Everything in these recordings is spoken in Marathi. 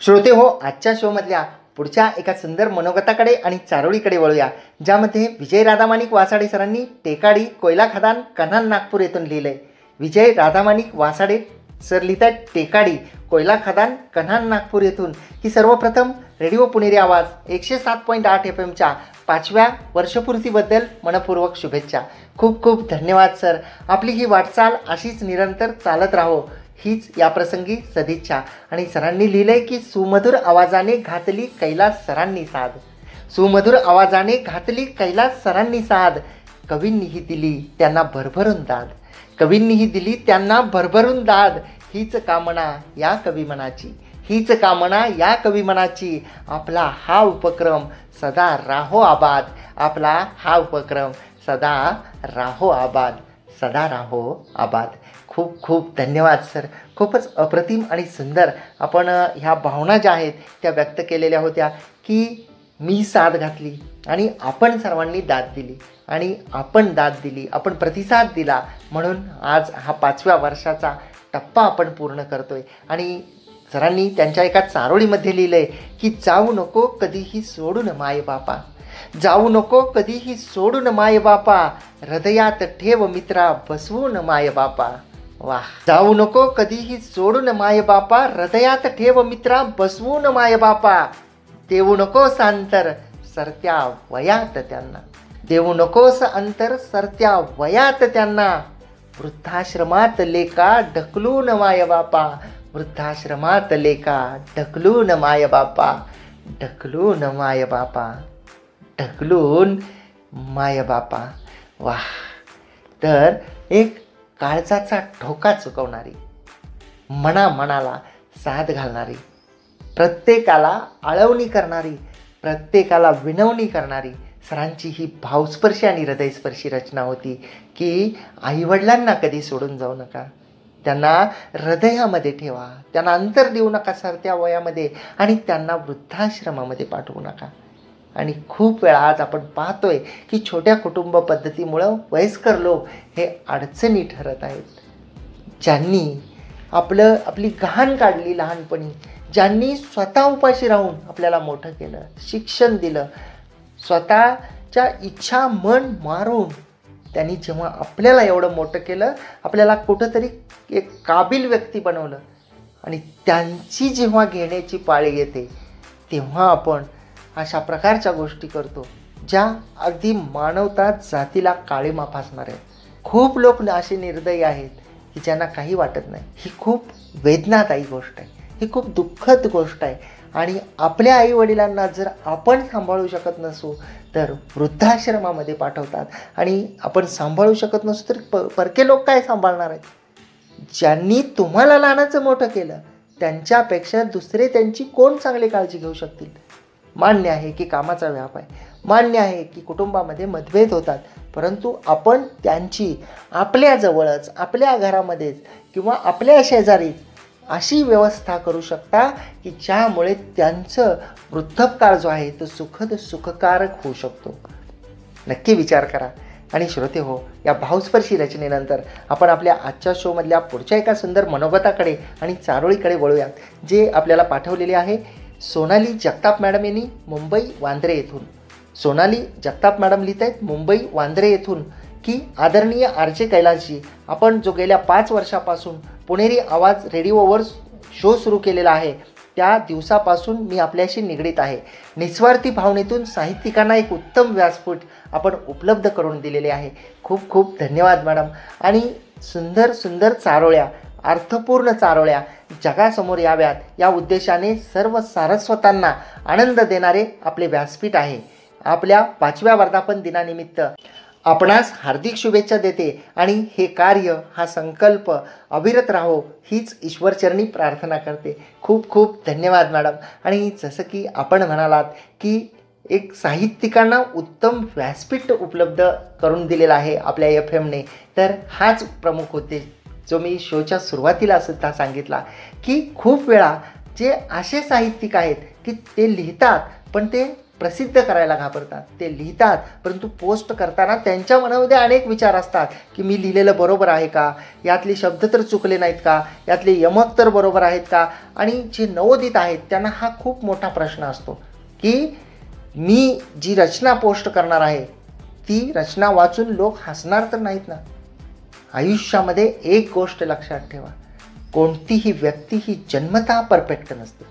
श्रोते हो, आजच्या शोमधल्या पुढच्या एका सुंदर मनोगताकडे आणि चारोळीकडे वळूया, ज्यामध्ये विजय राधामाणिक वासाडे सरांनी टेकाडी कोयला खदान कन्हान नागपूर येथून लिहिलंय. विजय राधामाणिक वासाडे सर लिहितात टेकाडी कोयला खदान कन्हान नागपूर येथून की सर्वप्रथम रेडिओ पुणेरी आवाज 107.8 FM 5व्या वर्षपूर्तीबद्दल मनपूर्वक शुभेच्छा. खूप खूप धन्यवाद सर. आपली ही वाटचाल अशीच निरंतर चालत राहो हीच या प्रसंगी सदिच्छा. आणि सरांनी लिहिलंय की सुमधुर आवाजाने घातली कैलास सरांनी साध. सुमधुर आवाजाने घातली कैलास सरांनी साध. कवींनीही दिली त्यांना भरभरून दाद. कवींनीही दिली त्यांना भरभरून दाद. हीच कामना या कवी मनाची. हीच कामना या कवी मनाची. आपला हा उपक्रम सदा राहो आबाद. आपला हा उपक्रम सदा राहो आबाद. सदा राहो आबाद. खूप खूप धन्यवाद सर. खूपच अप्रतिम आणि सुंदर आपण ह्या भावना ज्या आहेत त्या व्यक्त केलेल्या होत्या की मी साथ घातली आणि आपण सर्वांनी दाद दिली आणि आपण दाद दिली, आपण प्रतिसाद दिला, म्हणून आज हा 5व्या वर्षाचा टप्पा आपण पूर्ण करतोय. आणि सरांनी त्यांच्या एका चारोळीमध्ये लिहिलं आहे की जाऊ नको कधीही सोडून माय बापा. जाऊ नको कधीही सोडून माय बापा. हृदयात ठेव मित्रा बसवून माय बापा. वाह. जाऊ नको कधीही सोडून माय बापा. हृदयात ठेव मित्रा बसवून माय बापा. देऊ नकोस अंतर सरत्या वयात त्यांना. देऊ नकोस अंतर सरत्या वयात त्यांना. वृद्धाश्रमात लेका ढकलून माय बापा. वृद्धाश्रमात लेका ढकलून माय बापा. ढकलून माय बापा. ढकलून माय बापा. वाह. तर एक काळजाचा ठोका चुकवणारी, मनाला साथ घालणारी, प्रत्येकाला आळवणी करणारी, प्रत्येकाला विनवणी करणारी सरांची ही भावस्पर्शी आणि हृदयस्पर्शी रचना होती की आईवडिलांना कधी सोडून जाऊ नका. त्यांना हृदयामध्ये ठेवा. त्यांना अंतर देऊ नका सरत्या वयामध्ये आणि त्यांना वृद्धाश्रमामध्ये पाठवू नका. आणि खूप वेळा आज आपण पाहतोय की छोट्या कुटुंब पद्धतीमुळं वयस्कर लोक हे अडचणी ठरत आहेत. ज्यांनी आपली गहाण काढली लहानपणी, ज्यांनी स्वतः उपाशी राहून आपल्याला मोठं केलं, शिक्षण दिलं, स्वतःच्या इच्छा मन मारून त्यांनी जेव्हा आपल्याला एवढं मोठं केलं, आपल्याला कुठंतरी एक काबिल व्यक्ती बनवलं आणि त्यांची जेव्हा घेण्याची पाळी येते तेव्हा आपण अशा प्रकारच्या गोष्टी करतो ज्या अगदी मानवता जातीला काळीमा फासणार आहेत. खूप लोक असे निर्दयी आहेत की ज्यांना काही वाटत नाही. ही खूप वेदनादायी गोष्ट आहे. ही खूप दुःखद गोष्ट आहे. आणि आपल्या आईवडिलांना जर आपण सांभाळू शकत नसू तर वृद्धाश्रमामध्ये पाठवतात. आणि आपण सांभाळू शकत नसू तर परके लोक काय सांभाळणार आहेत? ज्यांनी तुम्हाला लहानाचं मोठं केलं त्यांच्यापेक्षा दुसरे त्यांची कोण चांगली काळजी घेऊ शकतील? मान्य आहे की कामाचा व्याप आहे, मान्य आहे की कुटुंबामध्ये मतभेद होतात, परंतु आपण त्यांची आपल्याजवळच, आपल्या घरामध्येच किंवा आपल्या शेजारीच अशी व्यवस्था करू शकता की ज्यामुळे त्यांचं वृद्धकाळ जो आहे तो सुखद सुखकारक होऊ शकतो. नक्की विचार करा. आणि श्रोते हो, या भावस्पर्शी रचनेनंतर आपण आपल्या आजच्या शोमधल्या पुढच्या एका सुंदर मनोगताकडे आणि चारोळीकडे वळूयात, जे आपल्याला पाठवलेले आहे सोनाली जगताप मॅडम यांनी मुंबई वांद्रे येथून. सोनाली जगताप मॅडम लिहित आहेत मुंबई वांद्रे येथून की आदरणीय आर.जे. कैलासजी, आपण जो गेल्या 5 वर्षापासून पुणेरी आवाज रेडिओवर शो सुरू केलेला आहे त्या दिवसापासून मी आपल्याशी निगडीत आहे. निस्वार्थी भावनेतून साहित्यिकांना एक उत्तम व्यासपीठ आपण उपलब्ध करून दिलेले आहे. खूप खूप धन्यवाद मॅडम. आणि सुंदर सुंदर चारोळ्या, अर्थपूर्ण चारोळ्या जगासमोर याव्यात या उद्देशाने सर्व सारस्वतांना आनंद देणारे आपले व्यासपीठ आहे. आपल्या 5व्या वर्धापन दिनानिमित्त आपणास हार्दिक शुभेच्छा देते आणि हे कार्य, हा संकल्प अविरत राहो हीच ईश्वरचरणी प्रार्थना करते. खूप खूप धन्यवाद मॅडम. आणि जसं की आपण म्हणालात की एक साहित्यिकांना उत्तम व्यासपीठ उपलब्ध करून दिलेला आहे आपल्या FM-ने, तर हाच प्रमुख उद्देश जो मी शोच्या सुरुवातीला सुद्धा सांगितला की खूप वेळा जे असे साहित्यिक आहेत की ते लिहितात पण ते प्रसिद्ध करायला घाबरतात. ते लिहितात, परंतु पोस्ट करताना त्यांच्या मनामध्ये अनेक विचार असतात की मी लिहिलेलं बरोबर आहे का, यातले शब्द तर चुकले नाहीत का, यातले यमक तर बरोबर आहेत का. आणि जे नवोदित आहेत त्यांना हा खूप मोठा प्रश्न असतो की मी जी रचना पोस्ट करणार आहे ती रचना वाचून लोक हसणार तर नाहीत ना. आयुष्यामध्ये एक गोष्ट लक्षात ठेवा, कोणतीही व्यक्ती ही जन्मतः परफेक्ट नसते.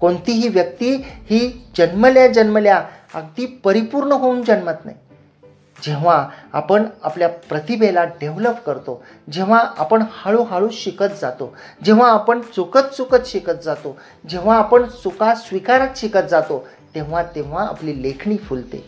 कोणतीही व्यक्ती ही जन्मल्या अगदी परिपूर्ण होऊन जन्मत नाही. जेव्हा आपण आपल्या प्रतिभेला डेव्हलप करतो, जेव्हा आपण हळूहळू शिकत जातो, जेव्हा आपण चुकत शिकत जातो, जेव्हा आपण चुका स्वीकारत शिकत जातो, तेव्हा आपली लेखणी फुलते.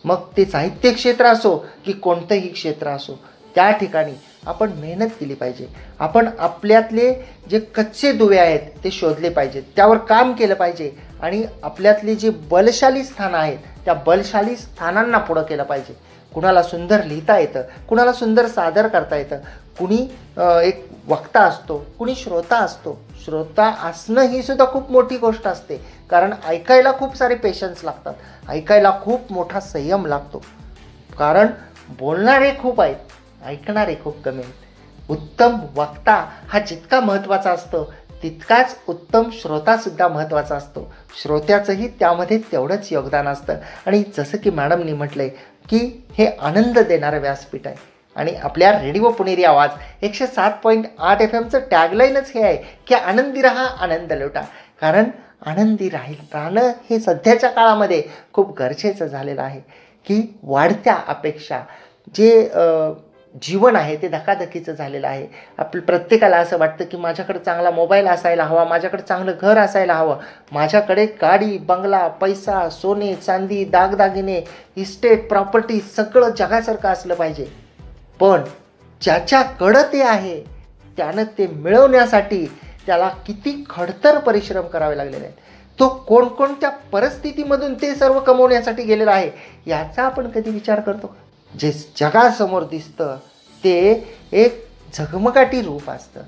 मग ते साहित्य क्षेत्र असो की कोणतंही क्षेत्र असो, त्या ठिकाणी आपण मेहनत केली पाहिजे. आपण आपल्यातले जे कच्चे दुवे आहेत ते शोधले पाहिजेत, त्यावर काम केलं पाहिजे आणि आपल्यातले जे बलशाली स्थानं आहेत त्या बलशाली स्थानांना पुढं केलं पाहिजे. कुणाला सुंदर लिहिता येतं, कुणाला सुंदर सादर करता येतं, कुणी एक वक्ता असतो, कुणी श्रोता असतो. श्रोता असणं ही सुद्धा खूप मोठी गोष्ट असते, कारण ऐकायला खूप सारे पेशन्स लागतात, ऐकायला खूप मोठा संयम लागतो. कारण बोलणारे खूप आहेत, ऐकणारे खूप कमी आहेत. उत्तम वक्ता हा जितका महत्त्वाचा असतो तितकाच उत्तम श्रोतासुद्धा महत्त्वाचा असतो. श्रोत्याचंही त्यामध्ये तेवढंच योगदान असतं. आणि जसं की मॅडमनी म्हटलं आहे की हे आनंद देणारं व्यासपीठ आहे आणि आपल्या रेडिओ पुणेरी आवाज 107.8 FM टॅगलाईनच हे आहे की आनंदी राहा, आनंद लुटा. कारण आनंदी राहणं हे सध्याच्या काळामध्ये खूप गरजेचं झालेलं आहे की वाढत्या अपेक्षा, जे जीवन आहे ते धकाधकीचं झालेलं आहे. प्रत्येकाला असं वाटतं की माझ्याकडे चांगला मोबाईल असायला हवा, माझ्याकडे चांगलं घर असायला हवं, माझ्याकडे गाडी, बंगला, पैसा, सोने, चांदी, दागदागिने, इस्टेट, प्रॉपर्टी सगळं जगासारखं असलं पाहिजे. पण ज्याच्याकडं ते आहे त्यानं ते मिळवण्यासाठी त्याला किती खडतर परिश्रम करावे लागलेले आहेत, तो कोणकोणत्या परिस्थितीमधून ते सर्व कमवण्यासाठी गेलेला आहे याचा आपण कधी विचार करतो. जे जगासमोर दिसतं ते एक झगमगाटी रूप असतं,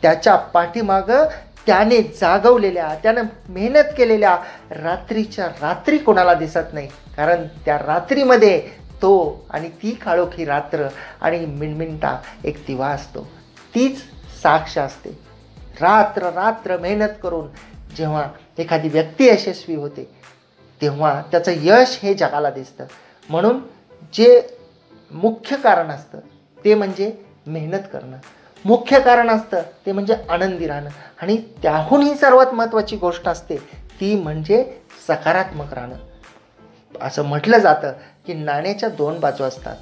त्याच्या पाठीमागं त्याने जागवलेल्या, त्यानं मेहनत केलेल्या रात्रीच्या रात्री कोणाला दिसत नाही. कारण त्या रात्रीमध्ये तो आणि ती काळोखी रात्र आणि मिणमिणता एक दिवा असतो, तीच साक्ष असते. रात्र मेहनत करून जेव्हा एखादी व्यक्ती यशस्वी होते तेव्हा त्याचं यश हे जगाला दिसतं. म्हणून जे मुख्य कारण असतं ते म्हणजे मेहनत करणं, मुख्य कारण असतं ते म्हणजे आनंदी राहणं, आणि त्याहूनही सर्वात महत्त्वाची गोष्ट असते ती म्हणजे सकारात्मक राहणं. असं म्हटलं जातं की नाण्याच्या दोन बाजू असतात,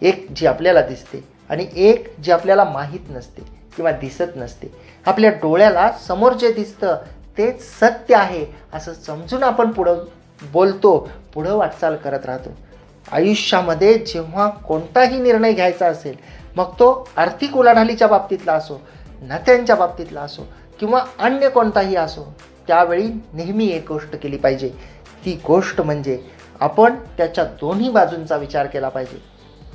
एक जी आपल्याला दिसते आणि एक जी आपल्याला माहीत नसते किंवा दिसत नसते. आपल्या डोळ्याला समोर जे दिसतं तेच सत्य आहे असं समजून आपण पुढं बोलतो, पुढं वाटचाल करत राहतो. आयुष्यामध्ये जेव्हा कोणताही निर्णय घ्यायचा असेल, मग तो आर्थिक उलाढालीच्या बाबतीतला असो, नात्यांच्या बाबतीतला असो किंवा अन्य कोणताही असो, त्यावेळी नेहमी एक गोष्ट केली पाहिजे. ती गोष्ट म्हणजे आपण त्याच्या दोन्ही बाजूंचा विचार केला पाहिजे.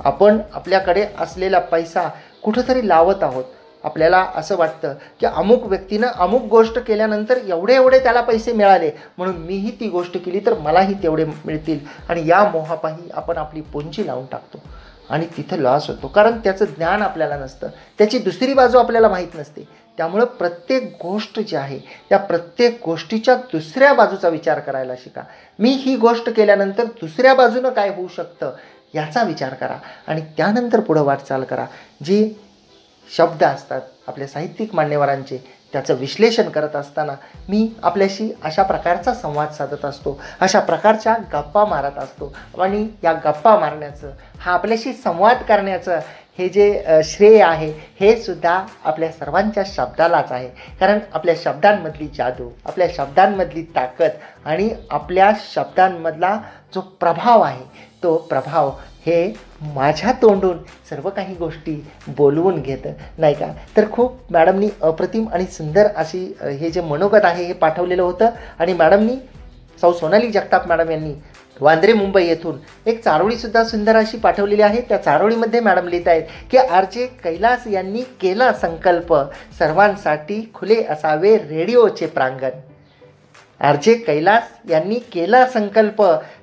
आपण आपल्याकडे असलेला पैसा कुठंतरी लावत आहोत. आपल्याला असं वाटतं की अमुक व्यक्तीनं अमुक गोष्ट केल्यानंतर एवढे त्याला पैसे मिळाले, म्हणून मीही ती गोष्ट केली तर मलाही तेवढे मिळतील, आणि या मोहापायी आपण आपली पुंजी लावून टाकतो आणि तिथं लॉस होतो. कारण त्याचं ज्ञान आपल्याला नसतं, त्याची दुसरी बाजू आपल्याला माहीत नसते. त्यामुळं प्रत्येक गोष्ट जी आहे त्या प्रत्येक गोष्टीच्या दुसऱ्या बाजूचा विचार करायला शिका. मी ही गोष्ट केल्यानंतर दुसऱ्या बाजूनं काय होऊ शकतं याचा विचार करा आणि त्यानंतर पुढं वाटचाल करा. जी शब्द असतात आपल्या साहित्यिक मान्यवरांचे, त्याचं विश्लेषण करत असताना मी आपल्याशी अशा प्रकारचा संवाद साधत असतो, अशा प्रकारच्या गप्पा मारत असतो. आणि या गप्पा मारण्याचं, हा आपल्याशी संवाद करण्याचं हे जे श्रेय आहे हे सुद्धा आपल्या सर्वांच्या शब्दालाच आहे. कारण आपल्या शब्दांमधली जादू, आपल्या शब्दांमधली ताकद आणि आपल्या शब्दांमधला जो प्रभाव आहे तो प्रभाव हे माझ्या तोंडून सर्व काही गोष्टी बोलवून घेतं, नाही का. तर खूप मॅडमनी अप्रतिम आणि सुंदर अशी हे जे मनोगत आहे हे पाठवलेलं होतं. आणि मॅडमनी सौ सोनाली जगताप मॅडम यांनी वांद्रे मुंबई येथून एक चारोळीसुद्धा सुंदर अशी पाठवलेली आहे. त्या चारोळीमध्ये मॅडम लिहित आहेत की आर.जे. कैलास यांनी केला संकल्प, सर्वांसाठी खुले असावे रेडिओचे प्रांगण. आर.जे. कैलास यांनी केला संकल्प,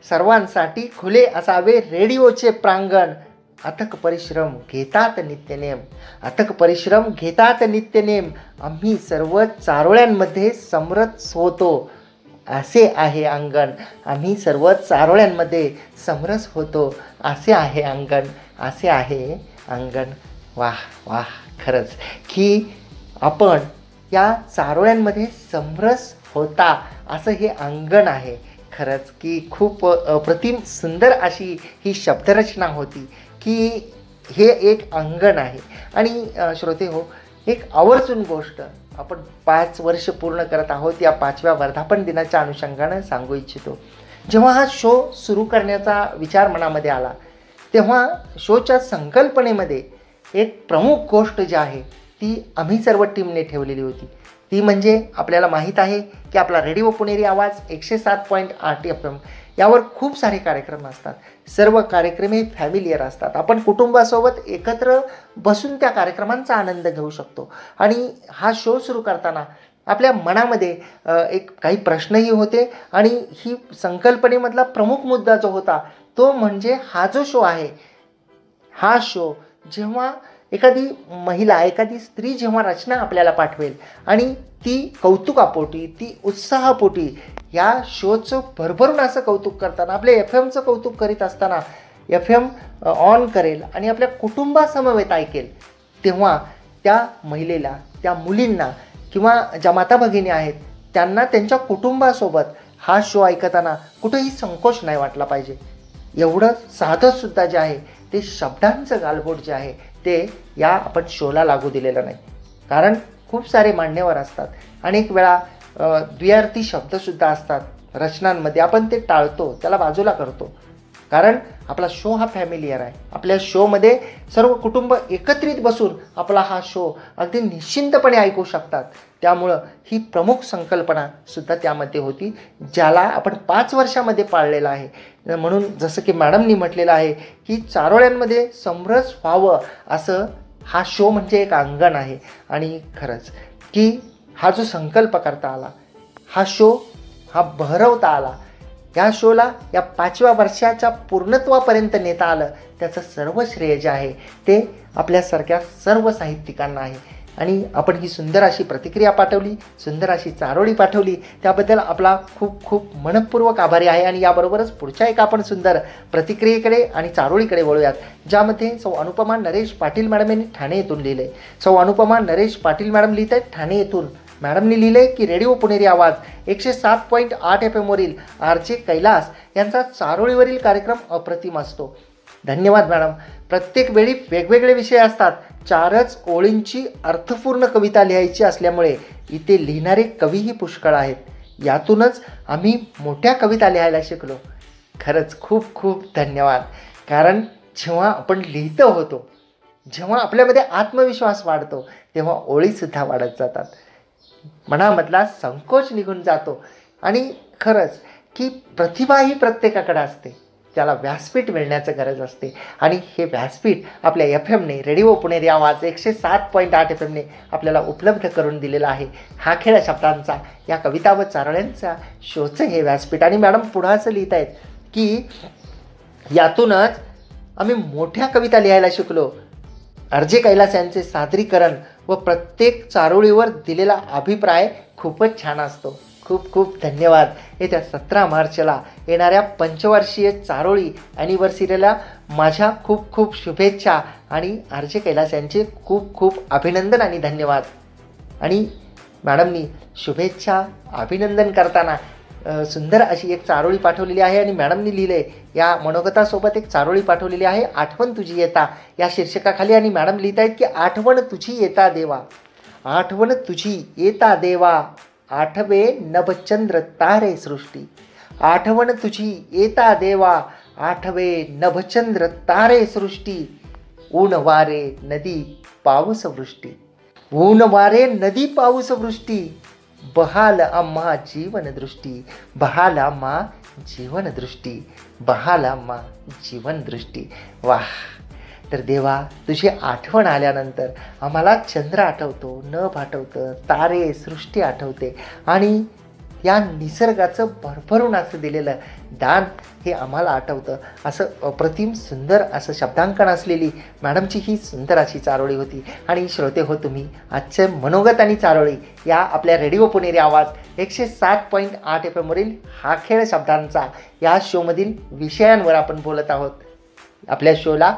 सर्वांसाठी खुले असावे रेडिओचे प्रांगण. अथक परिश्रम घेतात नित्यनेम, अथक परिश्रम घेतात नित्यनेम. आम्ही सर्व चारोळ्यांमध्ये समरस होतो, असे आहे अंगण. आम्ही सर्व चारोळ्यांमध्ये समरस होतो, असे आहे अंगण, असे आहे अंगण. वाह वाह, खरंच की आपण या चारोळ्यांमध्ये समरस होता, असं हे अंगण आहे. खरंच की खूप अप्रतिम सुंदर अशी ही शब्दरचना होती की हे एक अंगण आहे. आणि श्रोते हो, एक आवर्जून गोष्ट आपण 5 वर्ष पूर्ण करत आहोत, या 5व्या वर्धापन दिनाच्या अनुषंगानं सांगू इच्छितो. जेव्हा हा शो सुरू करण्याचा विचार मनामध्ये आला, तेव्हा शोच्या संकल्पनेमध्ये एक प्रमुख गोष्ट जी आहे ती आम्ही सर्व टीमने ठेवलेली होती. ती म्हणजे आपल्याला माहीत आहे की आपला रेडिओ पुणेरी आवाज 107.8 FM यावर खूप सारे कार्यक्रम असतात. सर्व कार्यक्रम हे फॅमिलियर असतात. आपण कुटुंबासोबत एकत्र बसून त्या कार्यक्रमांचा आनंद घेऊ शकतो. आणि हा शो सुरू करताना आपल्या मनामध्ये एक काही प्रश्नही होते. आणि ही संकल्पनेमधला प्रमुख मुद्दा जो होता तो म्हणजे हा जो शो आहे, हा शो जेव्हा एखादी महिला, एखादी स्त्री जेव्हा रचना आपल्याला पाठवेल आणि ती कौतुकापोटी, ती उत्साहापोटी या शोचं भरभरून असं कौतुक करताना, आपल्या FM चं कौतुक करीत असताना FM ऑन करेल आणि आपल्या कुटुंबासमवेत ऐकेल, तेव्हा त्या महिलेला, त्या मुलींना किंवा ज्या माता भगिनी आहेत त्यांना त्यांच्या कुटुंबासोबत हा शो ऐकताना कुठेही संकोच नाही वाटला पाहिजे. एवढं साधंसुद्धा जे आहे ते शब्दांचं गालबोट जे आहे ते या आपण शोला लागू दिलेलं नाही. कारण खूप सारे मान्यवर असतात, अनेक वेळा द्विअर्थी शब्दसुद्धा असतात रचनांमध्ये. आपण ते टाळतो, त्याला बाजूला करतो. कारण आपला शो हा फॅमिलियर आहे. आपल्या शोमध्ये सर्व कुटुंब एकत्रित बसून आपला हा शो अगदी निश्चिंतपणे ऐकू शकतात. त्यामुळं ही प्रमुख संकल्पनासुद्धा त्यामध्ये होती, ज्याला आपण 5 वर्षामध्ये पाळलेला आहे. म्हणून जसं की मॅडमनी म्हटलेलं आहे की चारोळ्यांमध्ये समरस व्हावं, असं हा शो म्हणजे एक अंगण आहे. आणि खरंच की हा जो संकल्प करता आला, हा शो हा बहरवता आला, या शोला या 5व्या वर्षाच्या पूर्णत्वापर्यंत नेता आलं, त्याचं सर्व श्रेय जे आहे ते आपल्यासारख्या सर्व साहित्यिकांना आहे. आणि आपण ही सुंदर अशी प्रतिक्रिया पाठवली, सुंदर अशी चारोळी पाठवली, त्याबद्दल आपला खूप खूप मनःपूर्वक आभारी आहे. आणि याबरोबरच पुढच्या एका आपण सुंदर प्रतिक्रियेकडे आणि चारोळीकडे वळूयात, ज्यामध्ये सौ अनुपमा नरेश पाटील मॅडम यांनी ठाणे येथून लिहिले. सौ अनुपमा नरेश पाटील मॅडम लिहित आहेत ठाणे येथून. मॅडमनी लिहिले की रेडिओ पुणेरी आवाज 107.8 FM वरील आर.जे. कैलास यांचा चारोळीवरील कार्यक्रम अप्रतिम असतो. धन्यवाद मॅडम. प्रत्येक वेळी वेगवेगळे विषय असतात. 4च ओळींची अर्थपूर्ण कविता लिहायची असल्यामुळे इथे लिहिणारे कवीही पुष्कळ आहेत. यातूनच आम्ही मोठ्या कविता लिहायला शिकलो. खरंच खूप खूप धन्यवाद. कारण जेव्हा आपण लिहितो होतो, जेव्हा आपल्यामध्ये आत्मविश्वास वाढतो, तेव्हा ओळीसुद्धा वाढत जातात. मनामधला संकोच निघून जातो. आणि खरंच की प्रतिभा ही प्रत्येकाकडे असते, त्याला व्यासपीठ मिळण्याचं गरज असते. आणि हे व्यासपीठ आपल्या FMने, रेडिओ पुणेरी आवाज 107.8 FMने आपल्याला उपलब्ध करून दिलेला आहे. हा खेळ शब्दांचा, या कविता व चारोळ्यांचा शोचं हे व्यासपीठ. आणि मॅडम पुढं असं लिहित आहेत की यातूनच आम्ही मोठ्या कविता लिहायला शिकलो. आर.जे. कैलास यांचे सादरीकरण व प्रत्येक चारोळीवर दिलेला अभिप्राय खूपच छान असतो. खूप खूप धन्यवाद. येत्या 17 मार्चला येणाऱ्या 5वर्षीय चारोळी ॲनिव्हर्सरीला माझ्या खूप खूप शुभेच्छा. आणि आर.जे. कैलास यांचे खूप खूप अभिनंदन आणि धन्यवाद. आणि मॅडमनी शुभेच्छा अभिनंदन करताना सुंदर अशी एक चारोळी पाठवलेली आहे. आणि मॅडमनी लिहिले, या मनोगतासोबत एक चारोळी पाठवलेली आहे, आठवण तुझी येता या शीर्षकाखाली. आणि मॅडम लिहित आहेत की आठवण तुझी येता देवा, आठवण तुझी येता देवा, आठवे नभचंद्र तारे सृष्टी, आठवण तुझी येता देवा, आठवे नभचंद्र तारे सृष्टी, ऊन वारे नदी पाऊस वृष्टी, ऊन वारे नदी पाऊस वृष्टी, बहाल आम्हा जीवनदृष्टी, बहाल आम्हा जीवनदृष्टी, बहाल आम्हा जीवनदृष्टी. वाह. तर देवा, तुझी आठवण आल्यानंतर आम्हाला चंद्र आठवतो, नभ आठवतं, तारे, सृष्टी आठवते. आणि या निसर्गाचं भरभरून असं दिलेलं दान हे आम्हाला आठवतं. असं अप्रतिम सुंदर असं शब्दांकन असलेली मॅडमची ही सुंदर अशी चारोळी होती. आणि श्रोते हो, तुम्ही आजचे मनोगत आणि चारोळी या आपल्या रेडिओ पुणेरी आवाज 107.8 FM वरील हा खेळ शब्दांचा या शोमधील विषयांवर आपण बोलत आहोत. आपल्या शोला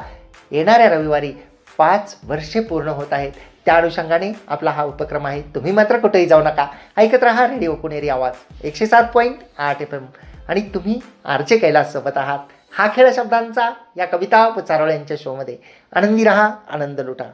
येणाऱ्या रविवारी 5 वर्षे पूर्ण होत आहेत. त्या अनुषंगाने आपला हा उपक्रम आहे. तुम्ही मात्र कुठेही जाऊ नका, ऐकत राहा रेडिओ पुणेरी आवाज 107.8 FM. आणि तुम्ही आरचे कैलास सोबत आहात हा खेळ शब्दांचा या कविता व चारोळ्यांच्या शोमध्ये. आनंदी रहा, आनंद लुटा.